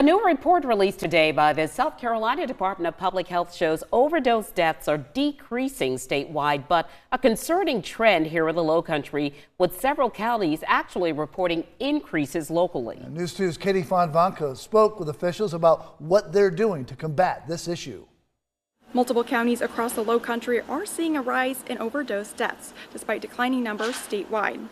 A new report released today by the South Carolina Department of Public Health shows overdose deaths are decreasing statewide, but a concerning trend here in the Lowcountry, with several counties actually reporting increases locally. News 2's Katie Vanco spoke with officials about what they're doing to combat this issue. Multiple counties across the Lowcountry are seeing a rise in overdose deaths, despite declining numbers statewide.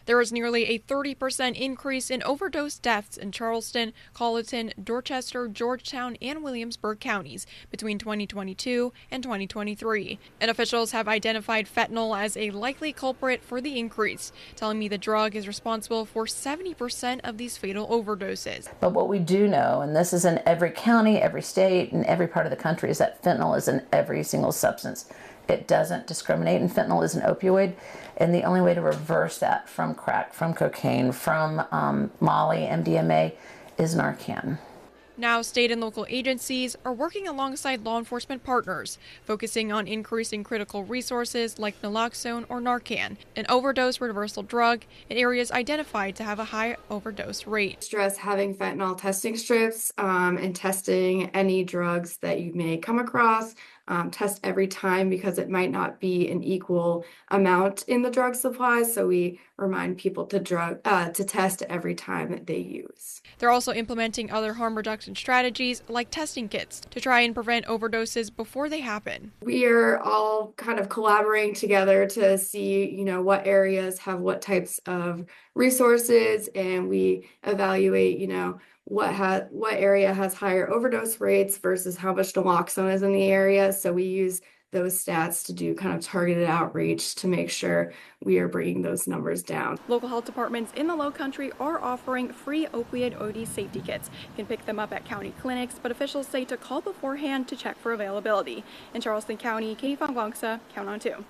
There is nearly a 30% increase in overdose deaths in Charleston, Colleton, Dorchester, Georgetown, and Williamsburg counties between 2022 and 2023. And officials have identified fentanyl as a likely culprit for the increase, telling me the drug is responsible for 70% of these fatal overdoses. But what we do know, and this is in every county, every state, and every part of the country, is that fentanyl is in every single substance. It doesn't discriminate, and fentanyl is an opioid. And the only way to reverse that from crack, from cocaine, from Molly, MDMA, is Narcan. Now, state and local agencies are working alongside law enforcement partners, focusing on increasing critical resources like naloxone or Narcan, an overdose reversal drug in areas identified to have a high overdose rate. Stress having fentanyl testing strips and testing any drugs that you may come across. Test every time because it might not be an equal amount in the drug supply. So we remind people to test every time that they use. They're also implementing other harm reduction strategies like testing kits to try and prevent overdoses before they happen. We are all kind of collaborating together to see, what areas have what types of resources, and we evaluate, what area has higher overdose rates versus how much naloxone is in the area. So we use those stats to do kind of targeted outreach to make sure we are bringing those numbers down. Local health departments in the Lowcountry are offering free opioid OD safety kits. You can pick them up at county clinics, but officials say to call beforehand to check for availability. In Charleston County, Katie Vanco, Count on 2.